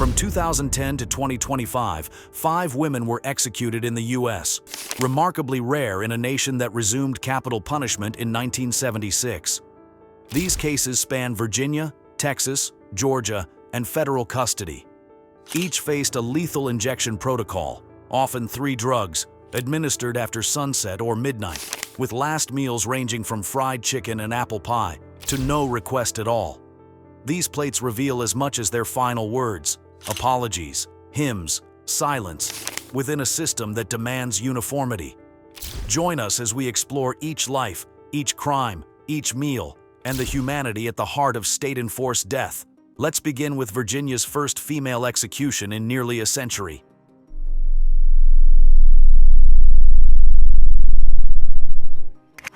From 2010 to 2025, 5 women were executed in the U.S., remarkably rare in a nation that resumed capital punishment in 1976. These cases span Virginia, Texas, Georgia, and federal custody. Each faced a lethal injection protocol, often 3 drugs, administered after sunset or midnight, with last meals ranging from fried chicken and apple pie to no request at all. These plates reveal as much as their final words: apologies, hymns, silence, within a system that demands uniformity. Join us as we explore each life, each crime, each meal, and the humanity at the heart of state-enforced death. Let's begin with Virginia's first female execution in nearly a century.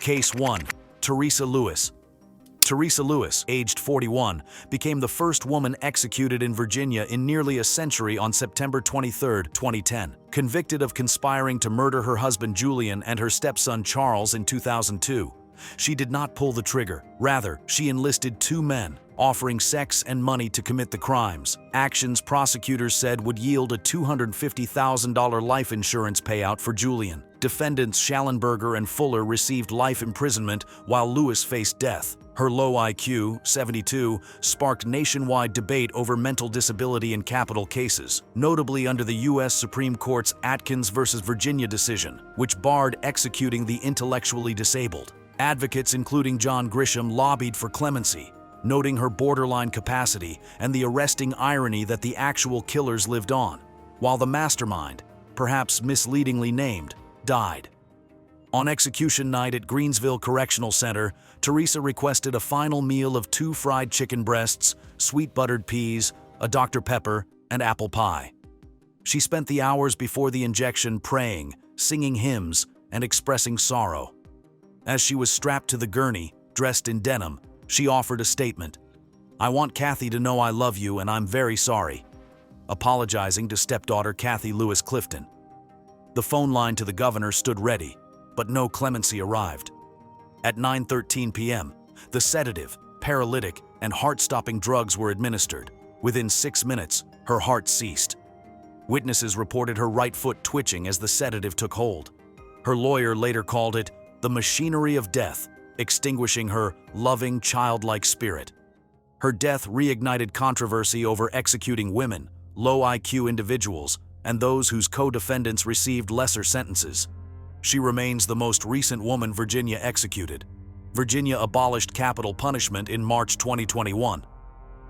Case 1. Teresa Lewis. Teresa Lewis, aged 41, became the first woman executed in Virginia in nearly a century on September 23, 2010. Convicted of conspiring to murder her husband Julian and her stepson Charles in 2002, she did not pull the trigger. Rather, she enlisted 2 men, offering sex and money to commit the crimes. Actions prosecutors said would yield a $250,000 life insurance payout for Julian. Defendants Schallenberger and Fuller received life imprisonment while Lewis faced death. Her low IQ, 72, sparked nationwide debate over mental disability in capital cases, notably under the U.S. Supreme Court's Atkins v. Virginia decision, which barred executing the intellectually disabled. Advocates including John Grisham lobbied for clemency, noting her borderline capacity and the arresting irony that the actual killers lived on, while the mastermind, perhaps misleadingly named, died. On execution night at Greensville Correctional Center, Teresa requested a final meal of 2 fried chicken breasts, sweet buttered peas, a Dr. Pepper, and apple pie. She spent the hours before the injection praying, singing hymns, and expressing sorrow. As she was strapped to the gurney, dressed in denim, she offered a statement. "I want Kathy to know I love you and I'm very sorry," apologizing to stepdaughter Kathy Lewis Clifton. The phone line to the governor stood ready, but no clemency arrived. At 9:13 p.m., the sedative, paralytic, and heart-stopping drugs were administered. Within 6 minutes, her heart ceased. Witnesses reported her right foot twitching as the sedative took hold. Her lawyer later called it the machinery of death, extinguishing her loving, childlike spirit. Her death reignited controversy over executing women, low IQ individuals, and those whose co-defendants received lesser sentences. She remains the most recent woman Virginia executed. Virginia abolished capital punishment in March 2021.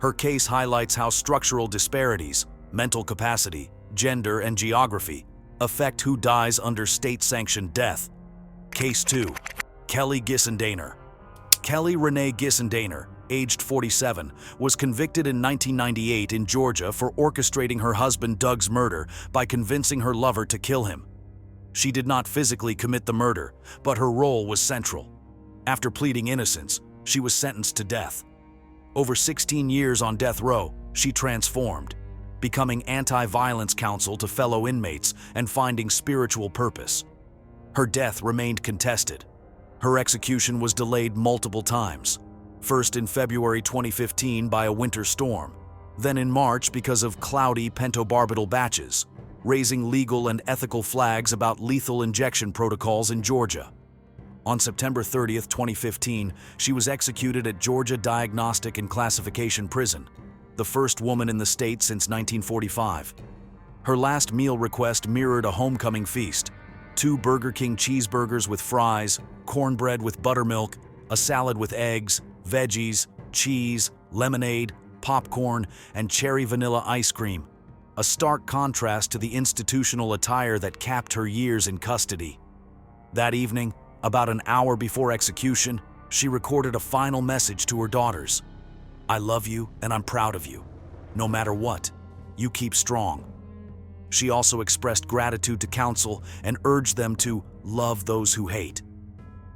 Her case highlights how structural disparities, mental capacity, gender, and geography affect who dies under state-sanctioned death. Case 2. Kelly Gissendaner. Kelly Renee Gissendaner, aged 47, was convicted in 1998 in Georgia for orchestrating her husband Doug's murder by convincing her lover to kill him. She did not physically commit the murder, but her role was central. After pleading innocence, she was sentenced to death. Over 16 years on death row, she transformed, becoming anti-violence counsel to fellow inmates and finding spiritual purpose. Her death remained contested. Her execution was delayed multiple times, first in February 2015 by a winter storm, then in March because of cloudy pentobarbital batches, raising legal and ethical flags about lethal injection protocols in Georgia. On September 30, 2015, she was executed at Georgia Diagnostic and Classification Prison, the first woman in the state since 1945. Her last meal request mirrored a homecoming feast: 2 Burger King cheeseburgers with fries, cornbread with buttermilk, a salad with eggs, veggies, cheese, lemonade, popcorn, and cherry vanilla ice cream, a stark contrast to the institutional attire that capped her years in custody. That evening, about an hour before execution, she recorded a final message to her daughters. "I love you and I'm proud of you. No matter what, you keep strong." She also expressed gratitude to counsel and urged them to love those who hate.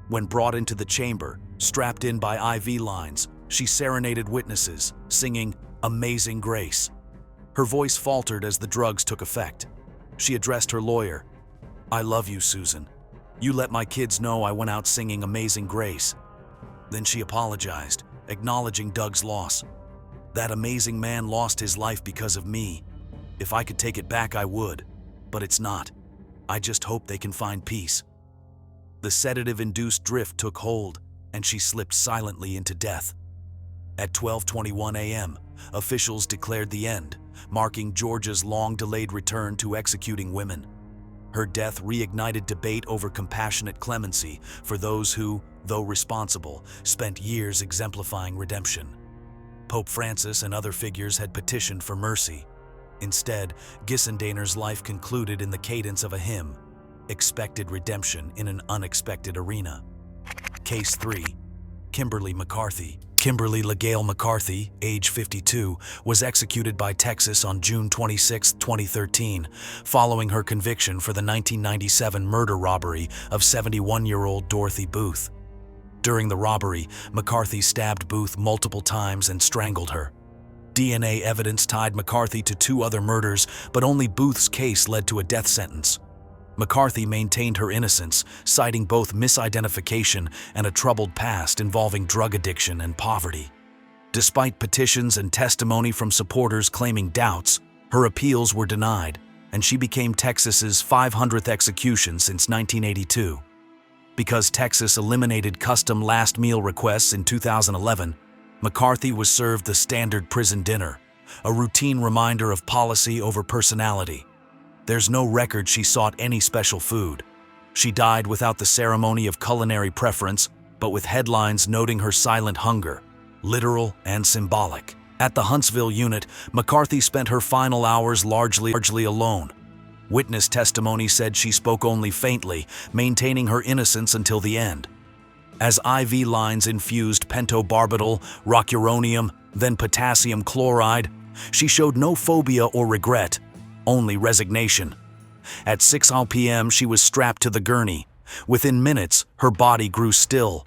When brought into the chamber, strapped in by IV lines, she serenaded witnesses, singing "Amazing Grace." Her voice faltered as the drugs took effect. She addressed her lawyer. "I love you, Susan. You let my kids know I went out singing Amazing Grace." Then she apologized, acknowledging Doug's loss. "That amazing man lost his life because of me, If I could take it back, I would. But it's not. I just hope they can find peace. The sedative-induced drift took hold, and she slipped silently into death. At 12:21 a.m., officials declared the end, marking Georgia's long-delayed return to executing women. Her death reignited debate over compassionate clemency for those who, though responsible, spent years exemplifying redemption. Pope Francis and other figures had petitioned for mercy. Instead, Gissendaner's life concluded in the cadence of a hymn, expected redemption in an unexpected arena. Case 3. Kimberly McCarthy. Kimberly LaGale McCarthy, age 52, was executed by Texas on June 26, 2013, following her conviction for the 1997 murder robbery of 71-year-old Dorothy Booth. During the robbery, McCarthy stabbed Booth multiple times and strangled her. DNA evidence tied McCarthy to 2 other murders, but only Booth's case led to a death sentence. McCarthy maintained her innocence, citing both misidentification and a troubled past involving drug addiction and poverty. Despite petitions and testimony from supporters claiming doubts, her appeals were denied, and she became Texas's 500th execution since 1982. Because Texas eliminated custom last meal requests in 2011, McCarthy was served the standard prison dinner, a routine reminder of policy over personality. There's no record she sought any special food. She died without the ceremony of culinary preference, but with headlines noting her silent hunger, literal and symbolic. At the Huntsville unit, McCarthy spent her final hours largely alone. Witness testimony said she spoke only faintly, maintaining her innocence until the end. As IV lines infused pentobarbital, rocuronium, then potassium chloride, she showed no phobia or regret, only resignation. At 6 p.m., she was strapped to the gurney. Within minutes, her body grew still.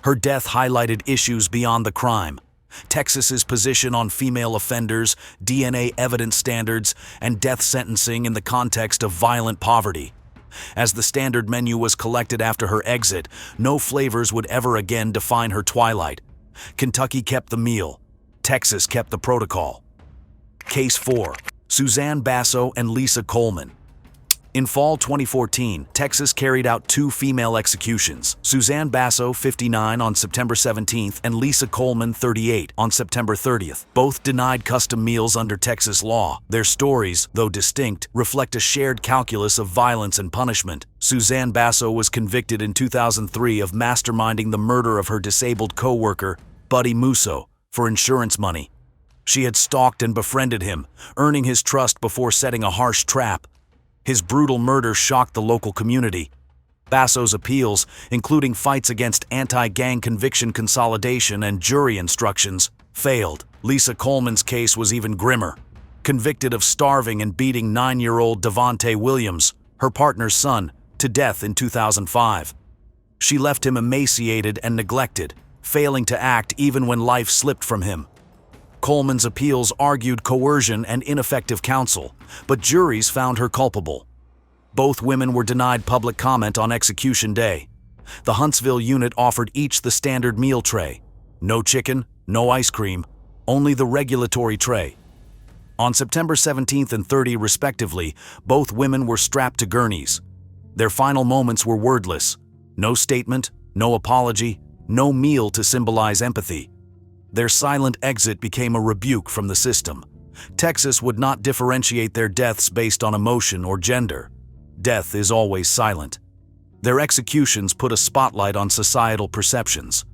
Her death highlighted issues beyond the crime: Texas's position on female offenders, DNA evidence standards, and death sentencing in the context of violent poverty. As the standard menu was collected after her exit, no flavors would ever again define her twilight. Kentucky kept the meal. Texas kept the protocol. Case 4. Suzanne Basso and Lisa Coleman. In fall 2014, Texas carried out 2 female executions: Suzanne Basso, 59, on September 17th, and Lisa Coleman, 38, on September 30th. Both denied custom meals under Texas law. Their stories, though distinct, reflect a shared calculus of violence and punishment. Suzanne Basso was convicted in 2003 of masterminding the murder of her disabled co-worker, Buddy Musso, for insurance money. She had stalked and befriended him, earning his trust before setting a harsh trap. His brutal murder shocked the local community. Basso's appeals, including fights against anti-gang conviction consolidation and jury instructions, failed. Lisa Coleman's case was even grimmer. Convicted of starving and beating 9-year-old Devontae Williams, her partner's son, to death in 2005. She left him emaciated and neglected, failing to act even when life slipped from him. Coleman's appeals argued coercion and ineffective counsel, but juries found her culpable. Both women were denied public comment on execution day. The Huntsville unit offered each the standard meal tray: no chicken, no ice cream, only the regulatory tray. On September 17th and 30, respectively, both women were strapped to gurneys. Their final moments were wordless: no statement, no apology, no meal to symbolize empathy. Their silent exit became a rebuke from the system. Texas would not differentiate their deaths based on emotion or gender. Death is always silent. Their executions put a spotlight on societal perceptions.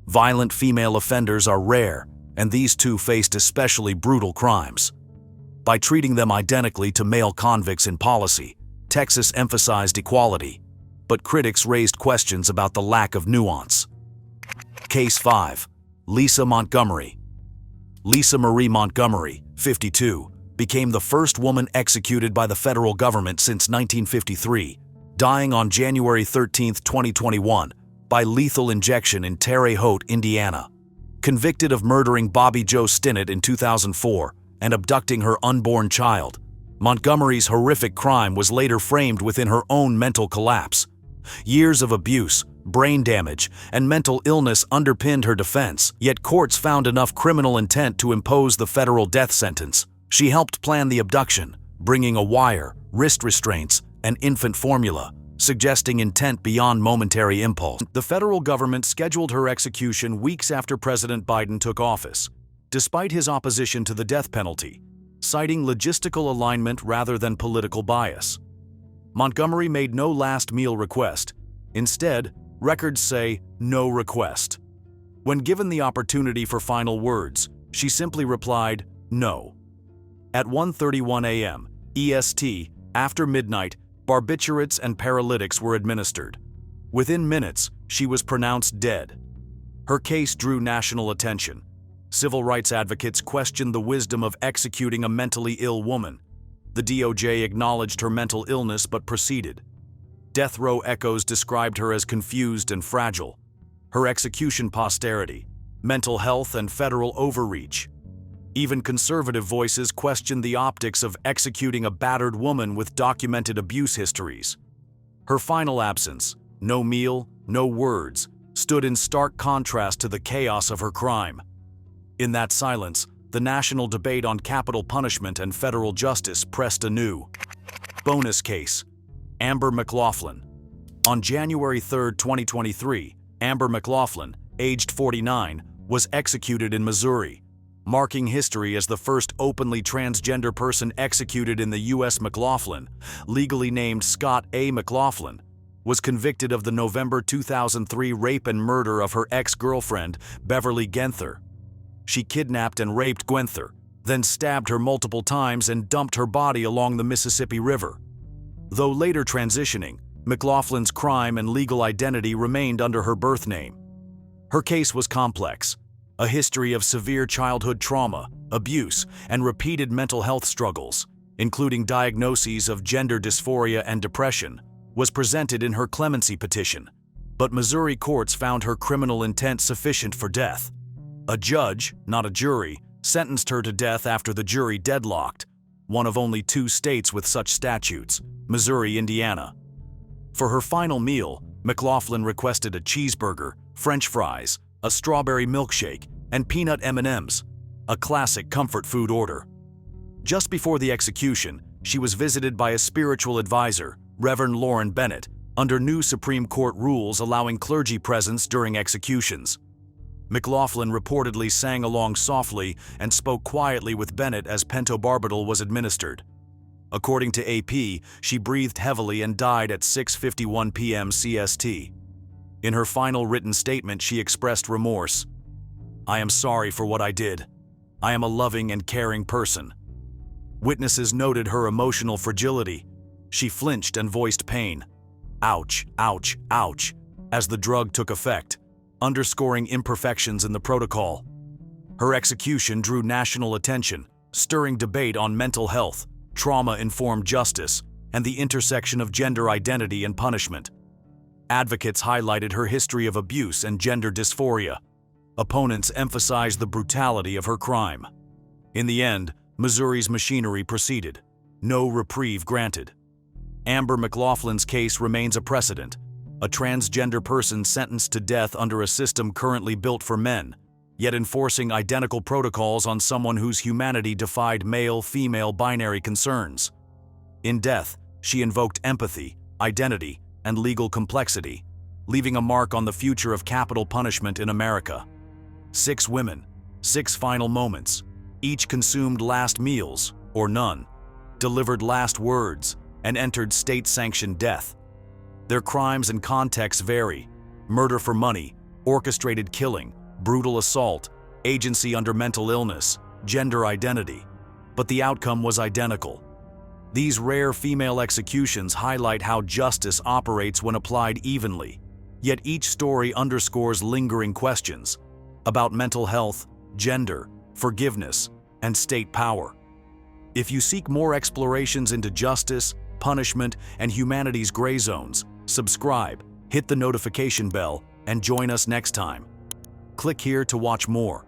Violent female offenders are rare, and these 2 faced especially brutal crimes. By treating them identically to male convicts in policy, Texas emphasized equality, but critics raised questions about the lack of nuance. Case 5. Lisa Montgomery. Lisa Marie Montgomery, 52, became the first woman executed by the federal government since 1953, dying on January 13, 2021, by lethal injection in Terre Haute, Indiana. Convicted of murdering Bobby Joe Stinnett in 2004 and abducting her unborn child, Montgomery's horrific crime was later framed within her own mental collapse. Years of abuse, brain damage, and mental illness underpinned her defense, yet courts found enough criminal intent to impose the federal death sentence. She helped plan the abduction, bringing a wire, wrist restraints, and infant formula, suggesting intent beyond momentary impulse. The federal government scheduled her execution weeks after President Biden took office, despite his opposition to the death penalty, citing logistical alignment rather than political bias. Montgomery made no last meal request. Instead, records say no request. When given the opportunity for final words, she simply replied, no. At 1:31 a.m. EST, after midnight, barbiturates and paralytics were administered. Within minutes, she was pronounced dead. Her case drew national attention. Civil rights advocates questioned the wisdom of executing a mentally ill woman. The DOJ acknowledged her mental illness but proceeded. Death row echoes described her as confused and fragile. Her execution posterity, mental health, and federal overreach. Even conservative voices questioned the optics of executing a battered woman with documented abuse histories. Her final absence, no meal, no words, stood in stark contrast to the chaos of her crime. In that silence, the national debate on capital punishment and federal justice pressed anew. Bonus case: Amber McLaughlin. On January 3, 2023, Amber McLaughlin, aged 49, was executed in Missouri, marking history as the first openly transgender person executed in the U.S. McLaughlin, legally named Scott A. McLaughlin, was convicted of the November 2003 rape and murder of her ex-girlfriend, Beverly Genther. She kidnapped and raped Genther, then stabbed her multiple times and dumped her body along the Mississippi River. Though later transitioning, McLaughlin's crime and legal identity remained under her birth name. Her case was complex. A history of severe childhood trauma, abuse, and repeated mental health struggles, including diagnoses of gender dysphoria and depression, was presented in her clemency petition. But Missouri courts found her criminal intent sufficient for death. A judge, not a jury, sentenced her to death after the jury deadlocked, one of only 2 states with such statutes, Missouri, Indiana. For her final meal, McLaughlin requested a cheeseburger, French fries, a strawberry milkshake, and peanut M&Ms, a classic comfort food order. Just before the execution, she was visited by a spiritual advisor, Reverend Lauren Bennett, under new Supreme Court rules allowing clergy presence during executions. McLaughlin reportedly sang along softly and spoke quietly with Bennett as pentobarbital was administered. According to AP, she breathed heavily and died at 6:51 p.m. CST. In her final written statement, she expressed remorse. "I am sorry for what I did. I am a loving and caring person." Witnesses noted her emotional fragility. She flinched and voiced pain. "Ouch, ouch, ouch," as the drug took effect, underscoring imperfections in the protocol. Her execution drew national attention, stirring debate on mental health, trauma-informed justice, and the intersection of gender identity and punishment. Advocates highlighted her history of abuse and gender dysphoria. Opponents emphasized the brutality of her crime. In the end, Missouri's machinery proceeded. No reprieve granted. Amber McLaughlin's case remains a precedent. A transgender person sentenced to death under a system currently built for men, yet enforcing identical protocols on someone whose humanity defied male-female binary concerns. In death, she invoked empathy, identity, and legal complexity, leaving a mark on the future of capital punishment in America. 6 women, 6 final moments, each consumed last meals, or none, delivered last words, and entered state-sanctioned death. Their crimes and contexts vary: murder for money, orchestrated killing, brutal assault, agency under mental illness, gender identity. But the outcome was identical. These rare female executions highlight how justice operates when applied evenly, yet each story underscores lingering questions about mental health, gender, forgiveness, and state power. If you seek more explorations into justice, punishment, and humanity's gray zones, subscribe, hit the notification bell, and join us next time. Click here to watch more.